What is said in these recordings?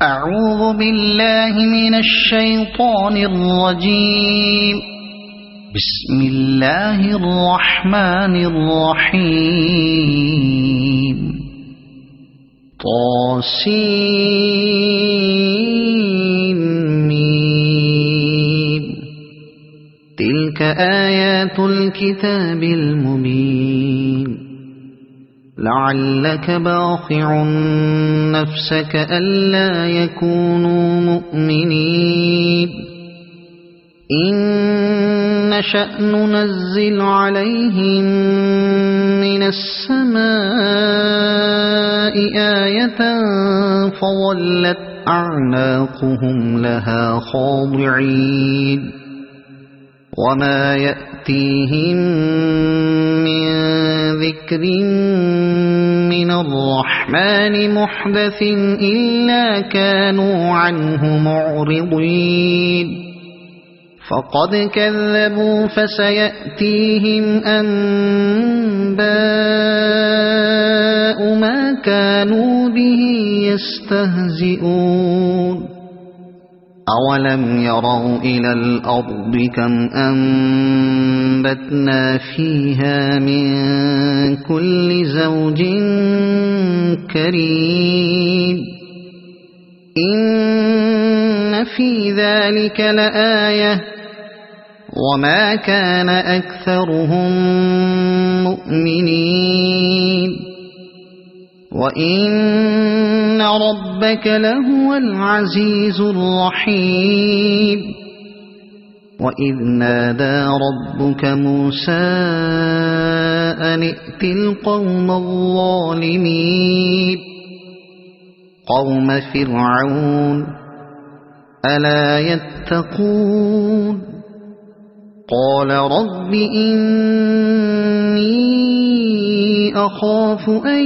أعوذ بالله من الشيطان الرجيم. بسم الله الرحمن الرحيم. طاسين. تلك آيات الكتاب المبين. لعلك باخع نفسك ألا يكونوا مؤمنين. إن نشأ ننزل عليهم من السماء آية فظلت أعناقهم لها خاضعين. وما يأتيهم من ذكر من الرحمن محدث إلا كانوا عنه معرضين. فقد كذبوا فسيأتيهم أنباء ما كانوا به يستهزئون. أولم يروا إلى الأرض كم أنبتنا فيها من كل زوج كريم. إن في ذلك لآية وما كان أكثرهم مؤمنين. وإن ربك لهو العزيز الرحيم. وإذ نادى ربك موسى أن ائت القوم الظالمين قوم فرعون ألا يتقون. قال رب إني أخاف أن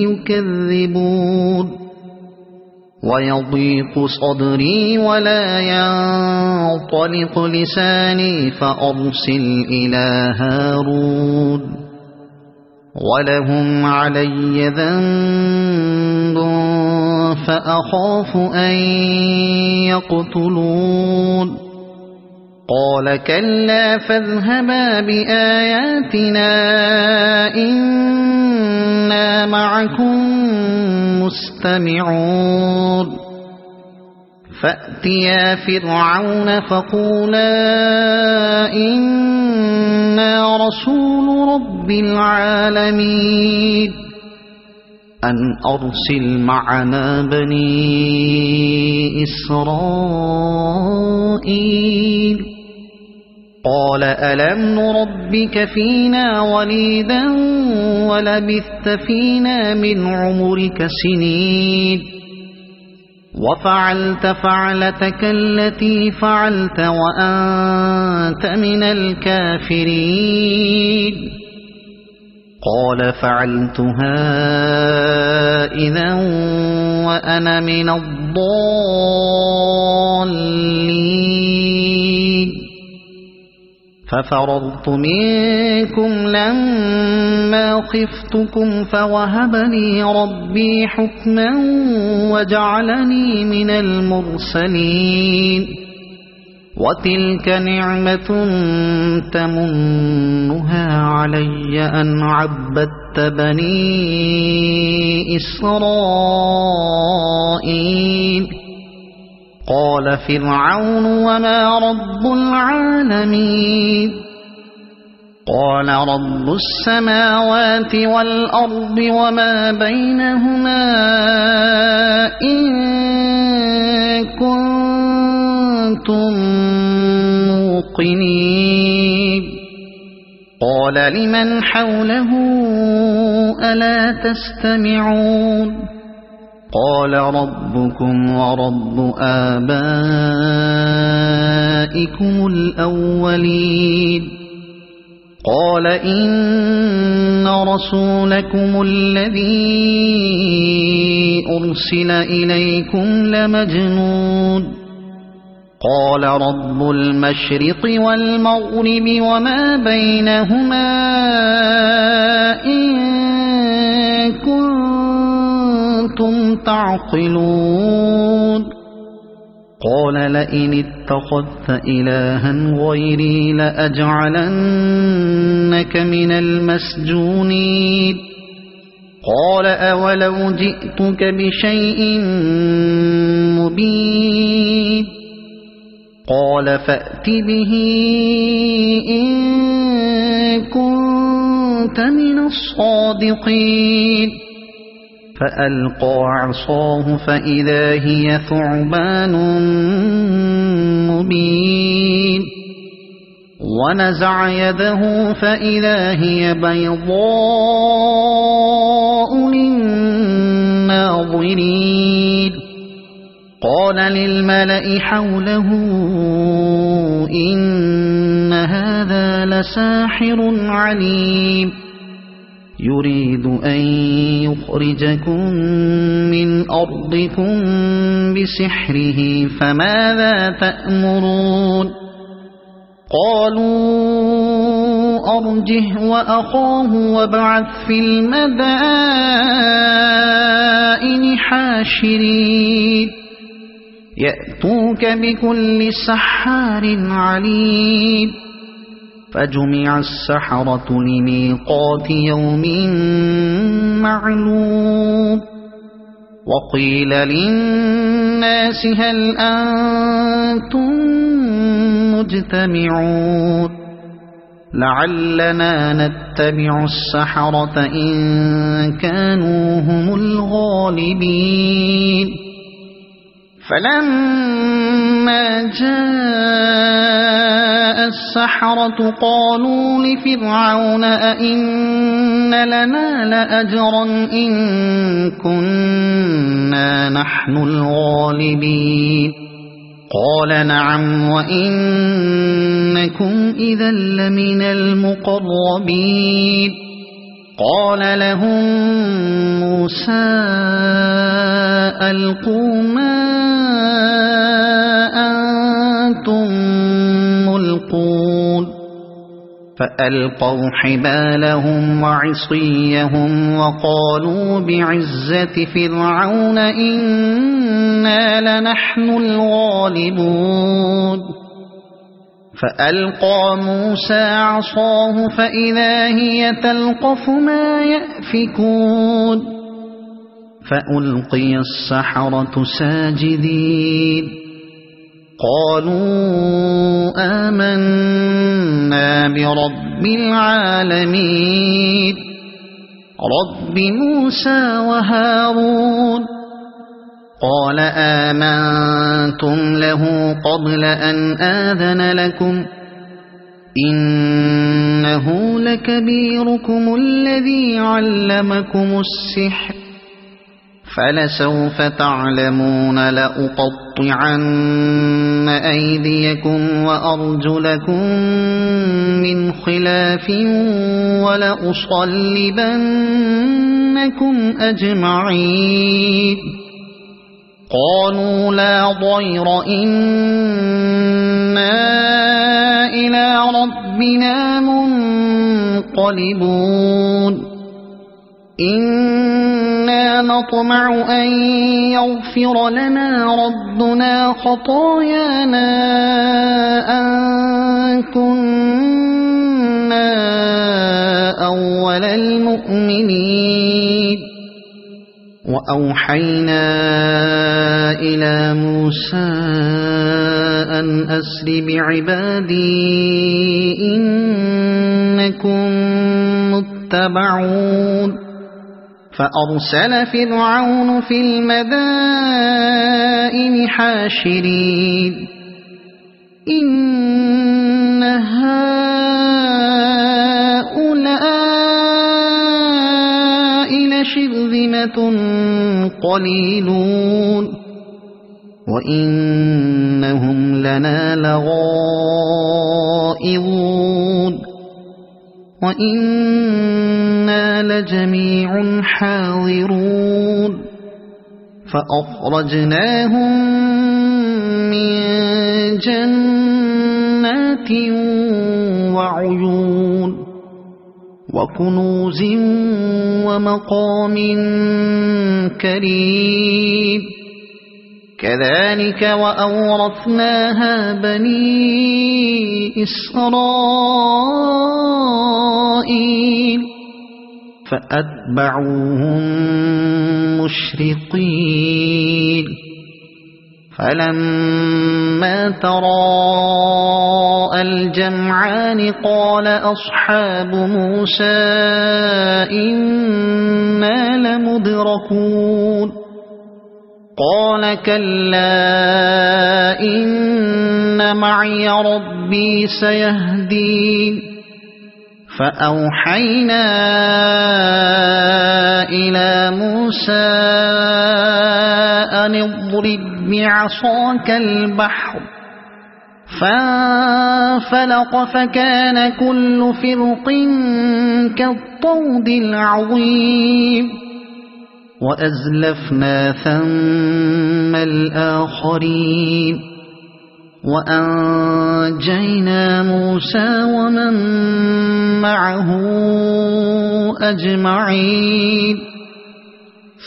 يكذبون. ويضيق صدري ولا ينطلق لساني فأرسل إلى هارون ولهم علي ذنب فأخاف أن يقتلون. قال كلا فاذهبا بآياتنا إنا معكم مستمعون. فأتيا فرعون فقولا إنا رسول رب العالمين أن أرسل معنا بني إسرائيل. قال ألم نربك فينا وليدا ولبثت فينا من عمرك سنين وفعلت فعلتك التي فعلت وأنت من الكافرين. قال فعلتها إذا وأنا من الضالين. ففررت منكم لما خفتكم فوهب لي ربي حكما وجعلني من المرسلين. وتلك نعمة تمنها علي أن عبدت بني إسرائيل. قال فرعون وما رب العالمين. قال رب السماوات والأرض وما بينهما إن كنتم موقنين. قال لمن حوله ألا تستمعون. قال ربكم ورب آبائكم الأولين. قال إن رسولكم الذي أرسل إليكم لمجنون. قال رب المشرق والمغرب وما بينهما إن كنتم كنتم تعقلون قال لئن اتخذت إلها غيري لأجعلنك من المسجونين قال أولو جئتك بشيء مبين قال فأت به إن كنت من الصادقين فألقى عصاه فإذا هي ثعبان مبين ونزع يده فإذا هي بيضاء للناظرين قال للملأ حوله إن هذا لساحر عليم يريد أن يخرجكم من أرضكم بسحره فماذا تأمرون قالوا أرجه وأخاه وابعث في المدائن حاشرين يأتوك بكل سحار عليم فجمع السحرة لميقات يوم معلوم وقيل للناس هل أنتم مجتمعون لعلنا نتبع السحرة إن كانوا هم الغالبين فلما جاء السحرة قالوا لفرعون أئن لنا لأجرا إن كنا نحن الغالبين قال نعم وإنكم إذا لمن المقربين قال لهم موسى ألقوا ما أنتم ملقون فألقوا حبالهم وعصيهم وقالوا بعزة فرعون إنا لنحن الغالبون فألقى موسى عصاه فإذا هي تلقف ما يأفكون فألقي السحرة ساجدين قالوا آمنا برب العالمين رب موسى وهارون قال آمنتم له قبل أن آذن لكم إنه لكبيركم الذي علمكم السحر فلسوف تعلمون لأقطعن أيديكم وأرجلكم من خلاف ولأصلبنكم أجمعين قالوا لا ضير إنا إلى ربنا منقلبون إنا نطمع أن يغفر لنا ربنا خطايانا أن كنا أول المؤمنين وأوحينا إلى موسى أن أسر بعبادي إنكم متبعون فأرسل فرعون في المدائن حاشرين إن هؤلاء لشرذمة قليلون وإنهم لنا لغائظون وإنا لجميع حاضرون فأخرجناهم من جنات وعيون وكنوز ومقام كريم كذلك وأورثناها بني إسرائيل فأتبعوهم مشرقين فلما تراءى الجمعان قال أصحاب موسى إنا لمدركون قال كلا إن معي ربي سيهدين فأوحينا إلى موسى أن اضرب بعصاك البحر فانفلق فكان كل فرق كالطود العظيم وأزلفنا ثم الآخرين وأنجينا موسى ومن معه أجمعين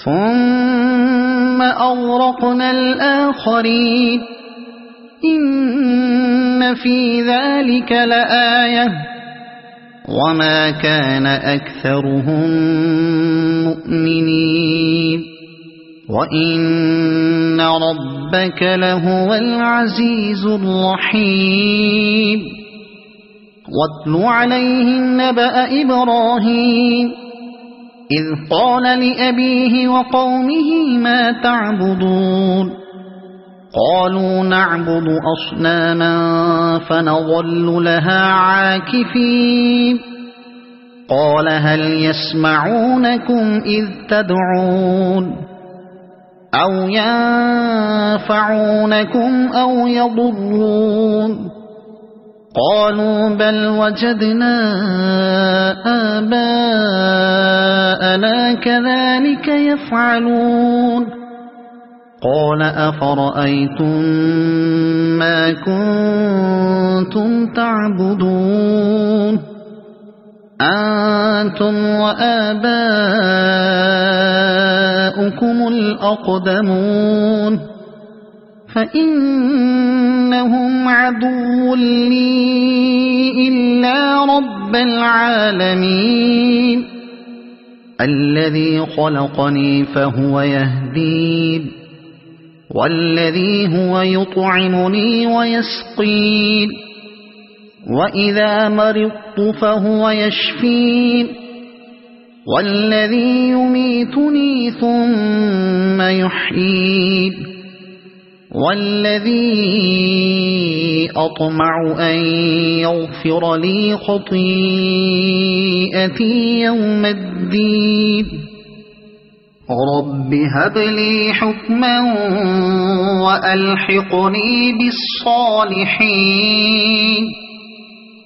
ثم أغرقنا الآخرين إن في ذلك لآية وما كان أكثرهم مؤمنين وإن ربك لهو العزيز الرحيم واتل عليهم نبأ إبراهيم إذ قال لأبيه وقومه ما تعبدون قالوا نعبد أصناما فنظل لها عاكفين قال هل يسمعونكم إذ تدعون أو ينفعونكم أو يضرون قالوا بل وجدنا آباءنا كذلك يفعلون قال أفرأيتم ما كنتم تعبدون أنتم وآباؤكم الأقدمون فإنهم عدو لي إلا رب العالمين الذي خلقني فهو يهدين والذي هو يطعمني ويسقين وإذا مرضت فهو يشفين والذي يميتني ثم يحيين والذي أطمع أن يغفر لي خطيئتي يوم الدين رب هب لي حكما وألحقني بالصالحين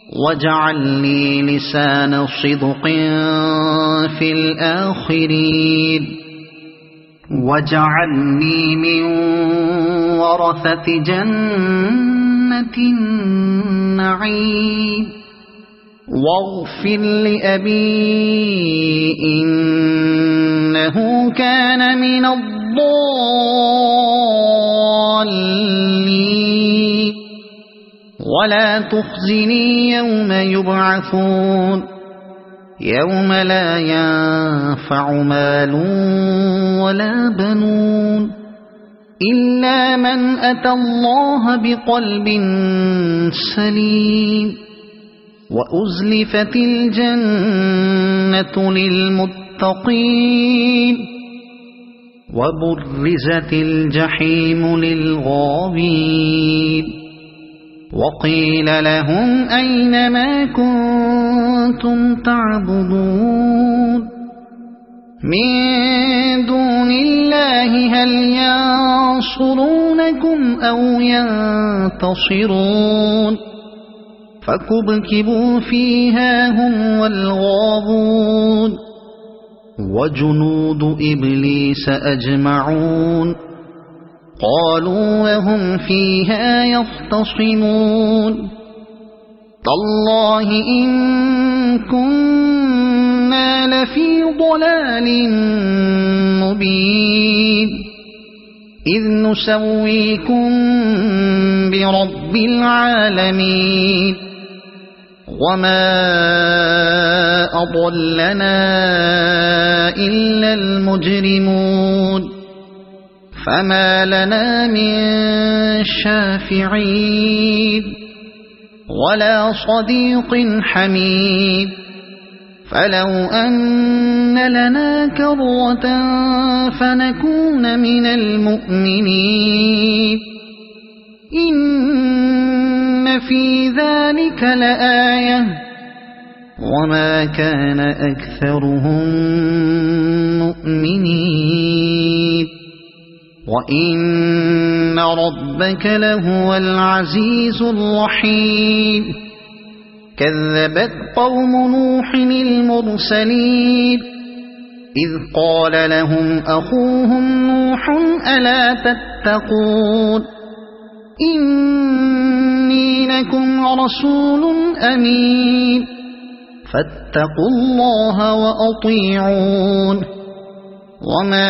واجعل لي لسان صدق في الآخرين واجعلني من ورثة جنة النعيم واغفر لأبي إنه كان من الضالين ولا تخزني يوم يبعثون يوم لا ينفع مال ولا بنون إلا من أتى الله بقلب سليم وأزلفت الجنة للمتقين وبرزت الجحيم للغاوين وقيل لهم أين ما كنتم تعبدون من دون الله هل ينصرونكم أو ينتصرون فكبكبوا فيها هم والغاوون وجنود إبليس أجمعون قالوا وهم فيها يختصمون تالله إن كنتم لفي ضلال مبين إذ نسويكم برب العالمين وما أضلنا إلا المجرمون فما لنا من شافعين ولا صديق حميد فلو أن لنا كرة فنكون من المؤمنين إن في ذلك لآية وما كان أكثرهم مؤمنين وإن ربك لهو العزيز الرحيم كذبت قوم نوح المرسلين إذ قال لهم أخوهم نوح ألا تتقون إني لكم رسول أمين فاتقوا الله وأطيعون وما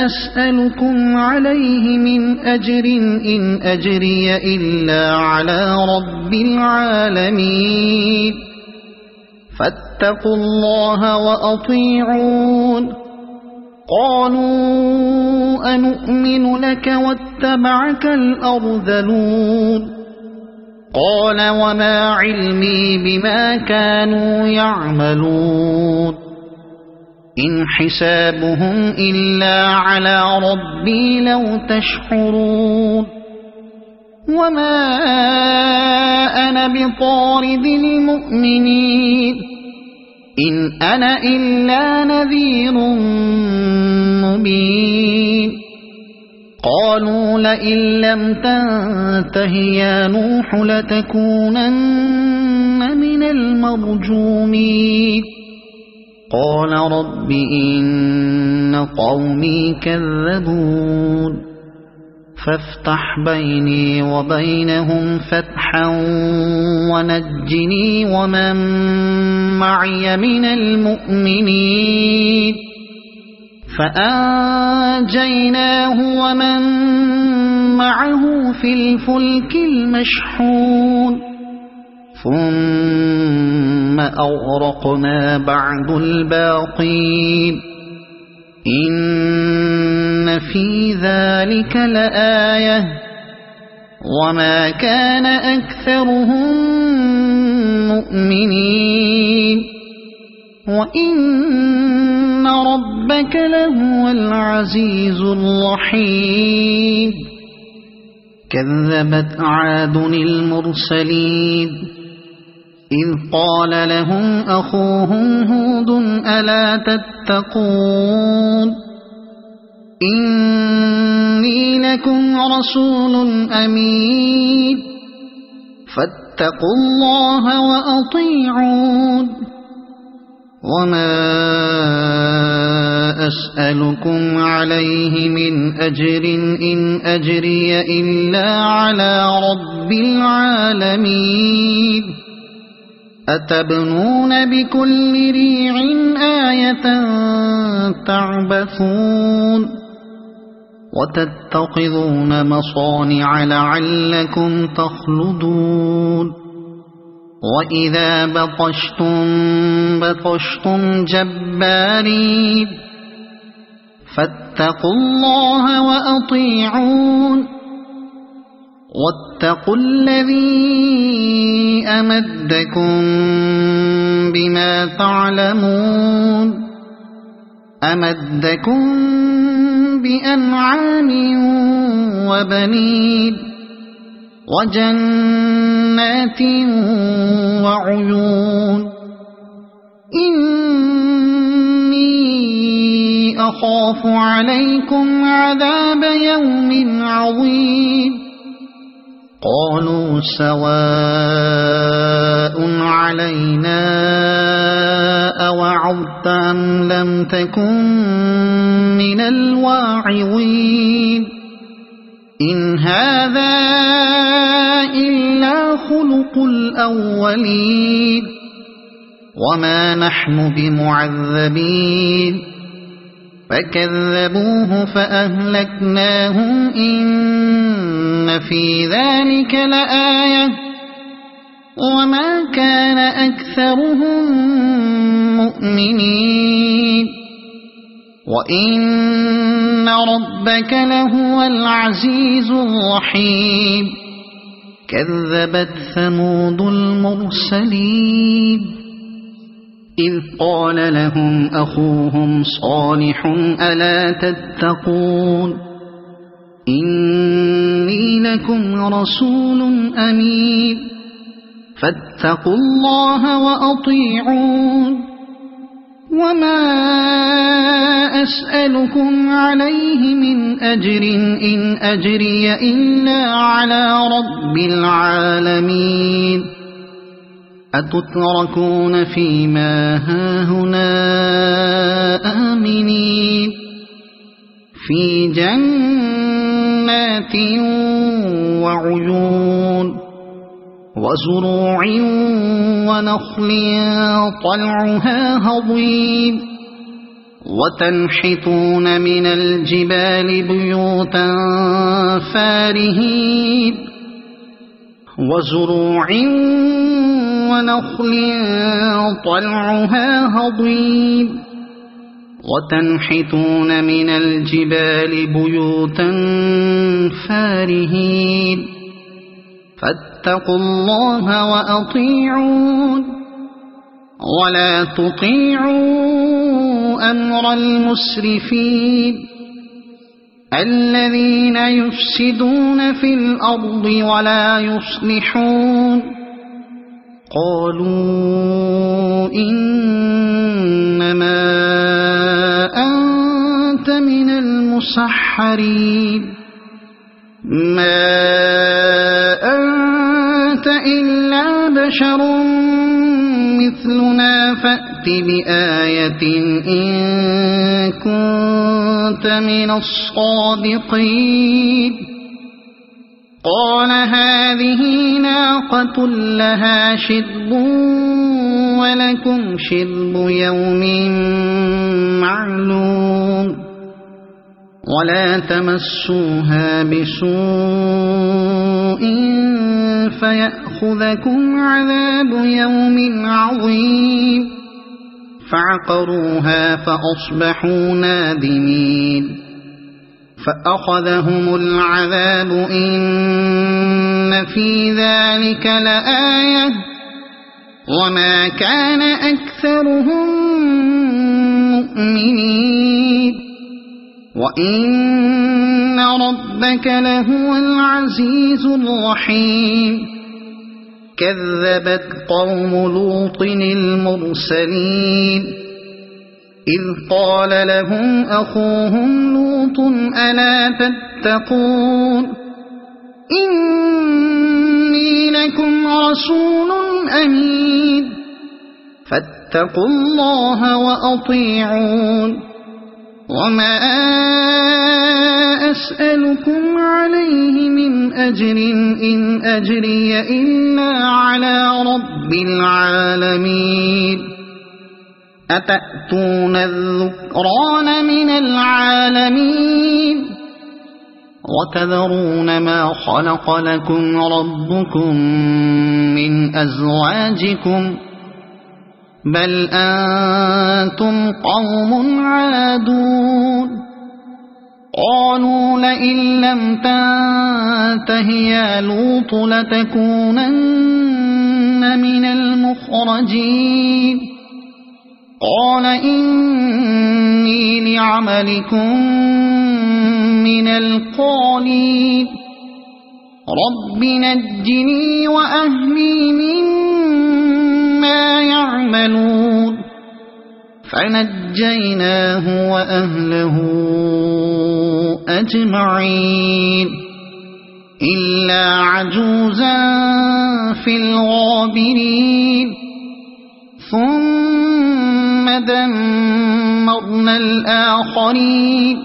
أسألكم عليه من أجر إن أجري إلا على رب العالمين فاتقوا الله وأطيعون قالوا أنؤمن لك واتبعك الأرذلون قال وما علمي بما كانوا يعملون إن حسابهم إلا على ربي لو تشعرون وما أنا بطارد المؤمنين إن أنا إلا نذير مبين قالوا لئن لم تنته يا نوح لتكونن من المرجومين قال رب إن قومي كذبون فافتح بيني وبينهم فتحا ونجني ومن معي من المؤمنين فأنجيناه ومن معه في الفلك المشحون ثم أغرقنا بعد الباقين إن في ذلك لآية وما كان أكثرهم مؤمنين وإن ربك لهو العزيز الرحيم كذبت عاد المرسلين إذ قال لهم أخوهم هود ألا تتقون إني لكم رسول أمين فاتقوا الله وأطيعون وما أسألكم عليه من أجر إن أجري إلا على رب العالمين أتبنون بكل ريع آية تعبثون وتتخذون مصانع لعلكم تخلدون وإذا بطشتم جبارين فاتقوا الله وأطيعون واتقوا الذي أمدكم بما تعلمون أمدكم بأنعام وبنين وجنات وعيون إني أخاف عليكم عذاب يوم عظيم قالوا سواء علينا أوعظت أم لم تكن من الواعظين إن هذا إلا خلق الأولين وما نحن بمعذبين فكذبوه فأهلكناهم إن في ذلك لآية وما كان أكثرهم مؤمنين وإن ربك لهو العزيز الرحيم كذبت ثمود المرسلين إذ قال لهم أخوهم صالح ألا تتقون إني لكم رسول أمين فاتقوا الله وأطيعون وما أسألكم عليه من أجر إن أجري إلا على رب العالمين أتتركون فيما هاهنا آمنين في جنات وعيون وزروع ونخل طلعها هضيم وتنحتون من الجبال بيوتا فارهين وزروع ونخل طلعها هضيم وتنحتون من الجبال بيوتا فارهين فاتقوا الله وأطيعون ولا تطيعوا أمر المسرفين الذين يفسدون في الأرض ولا يصلحون قالوا إنما أنت من المسحرين ما أنت إلا بشر مثلنا فأت بآية إن كنت من الصادقين قال هذه ناقة لها شرب ولكم شرب يوم معلوم ولا تمسوها بسوء فيأخذكم عذاب يوم عظيم فعقروها فأصبحوا نادمين فأخذهم العذاب إن في ذلك لآية وما كان أكثرهم مؤمنين وإن ربك لهو العزيز الرحيم كذبت قوم لوط المرسلين إذ قال لهم أخوهم لوط ألا تتقون إني لكم رسول أمين فاتقوا الله وأطيعون وما أسألكم عليه من أجر إن أجري إلا على رب العالمين أتأتون الذكران من العالمين وتذرون ما خلق لكم ربكم من أزواجكم بل أنتم قوم عادون قالوا لئن لم تنته يا لوط لتكونن من المخرجين قال إني لعملكم من القالين رب نجني وأهلي مما يعملون فنجيناه وأهله أجمعين إلا عجوزا في الغابرين ثم دمرنا الآخرين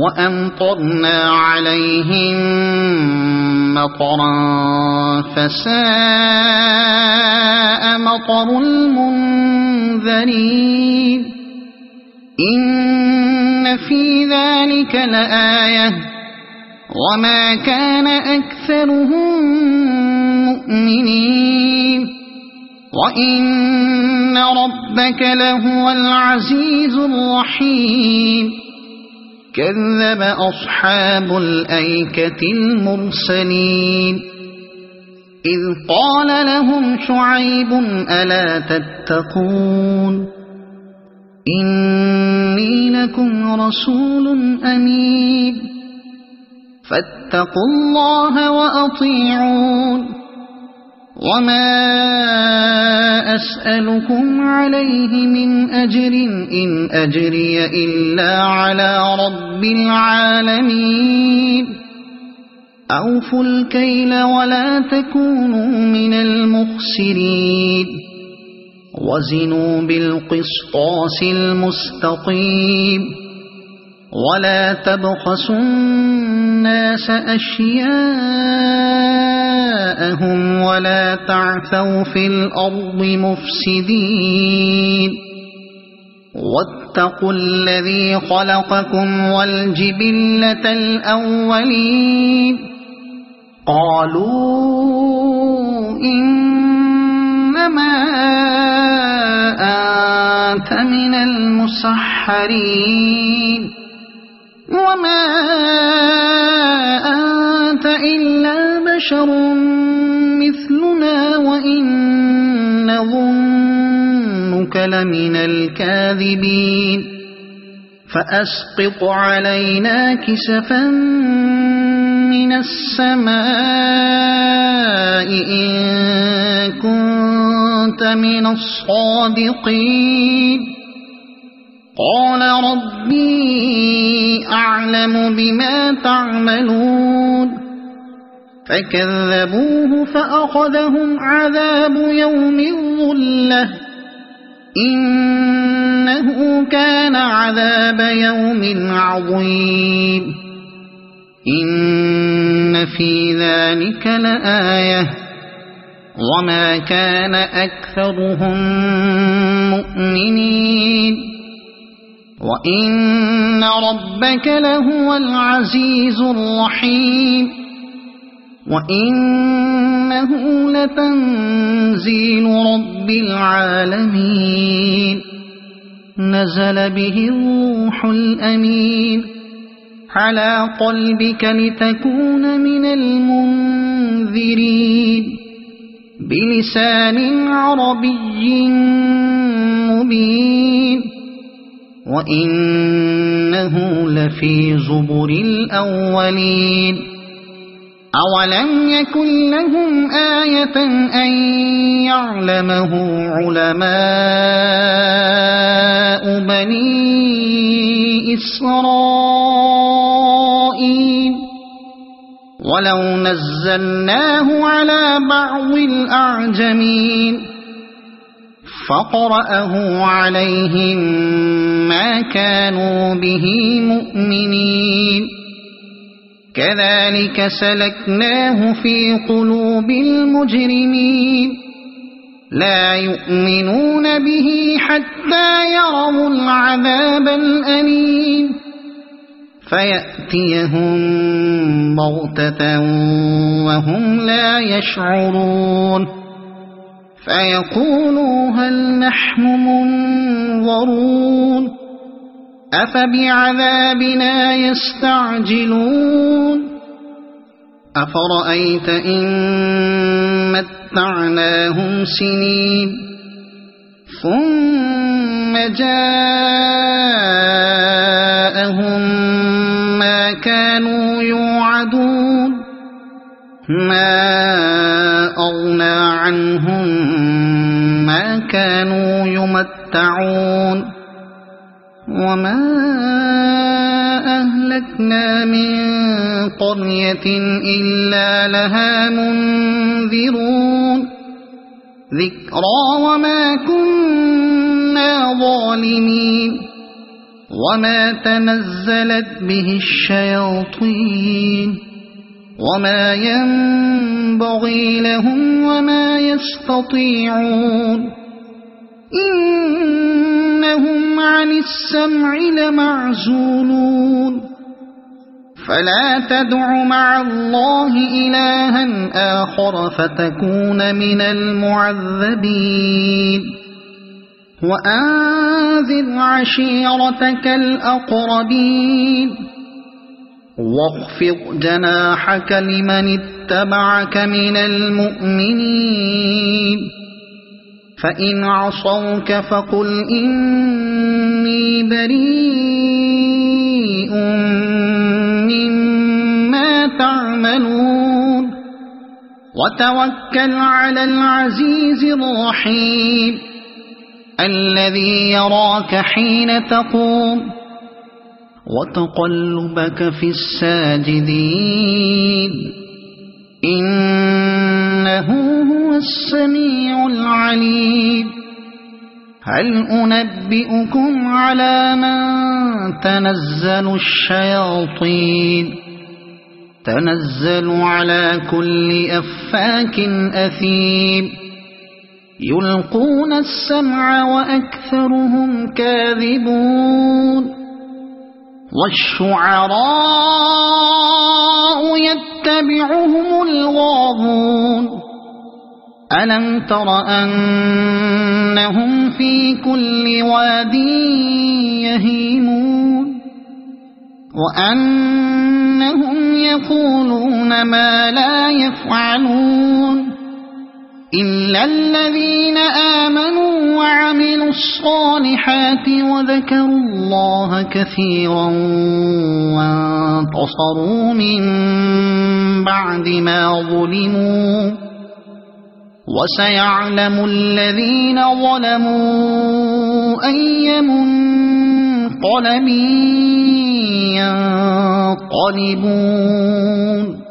وأمطرنا عليهم مطرا فساء مطر المنذرين إن في ذلك لآية وما كان أكثرهم مؤمنين وإن ربك لهو العزيز الرحيم كذب أصحاب الأيكة المرسلين إذ قال لهم شعيب ألا تتقون إني لكم رسول أمين فاتقوا الله وأطيعون وما أسألكم عليه من أجر إن أجري إلا على رب العالمين أوفوا الكيل ولا تكونوا من المخسرين وزنوا بالقسطاس المستقيم ولا تبخسوا الناس أشياءهم ولا تعثوا في الأرض مفسدين واتقوا الذي خلقكم والجبلة الأولين قالوا إنما أنت من المسحرين وما أنت إلا بشر مثلنا وإن نظنك لمن الكاذبين فأسقط علينا كسفا من السماء إن كنت من الصادقين قال ربي أعلم بما تعملون فكذبوه فأخذهم عذاب يوم الظلة إنه كان عذاب يوم عظيم إن في ذلك لآية وما كان أكثرهم مؤمنين وإن ربك لهو العزيز الرحيم وإنه لتنزيل رب العالمين نزل به الروح الأمين على قلبك لتكون من المنذرين بلسان عربي مبين وإنه لفي زبر الأولين أولم يكن لهم آية أن يعلمه علماء بني إسرائيل ولو نزلناه على بعض الأعجمين فقرأه عليهم ما كانوا به مؤمنين كذلك سلكناه في قلوب المجرمين لا يؤمنون به حتى يروا العذاب الأليم فيأتيهم بغتة وهم لا يشعرون فيقولوا هل نحن منظرون أفبعذابنا يستعجلون أفرأيت إن متعناهم سنين ثم جاءهم ما كانوا يوعدون ما أغنى عنهم ما كانوا يمتعون وما أهلكنا من قرية إلا لها منذرون ذكرى وما كنا ظالمين وما تنزلت به الشياطين وما ينبغي لهم وما يستطيعون إنهم عن السمع لمعزولون فلا تدع مع الله إلها آخر فتكون من المعذبين وأنذر عشيرتك الأقربين واخفض جناحك لمن اتبعك من المؤمنين فإن عصوك فقل إني بريء مما تعملون وتوكل على العزيز الرحيم الذي يراك حين تقوم وتقلبك في الساجدين إنه هو السميع العليم هل أنبئكم على من تنزل الشياطين تنزل على كل أفاك أثيم يلقون السمع وأكثرهم كاذبون والشعراء يتبعهم الغاوون ألم تر أنهم في كل واد يهيمون وأنهم يقولون ما لا يفعلون إلا الذين آمنوا وعملوا الصالحات وذكروا الله كثيرا وانتصروا من بعد ما ظلموا وسيعلم الذين ظلموا أي منقلب ينقلبون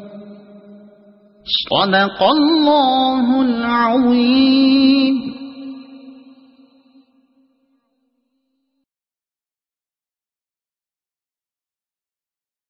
صدق الله العظيم.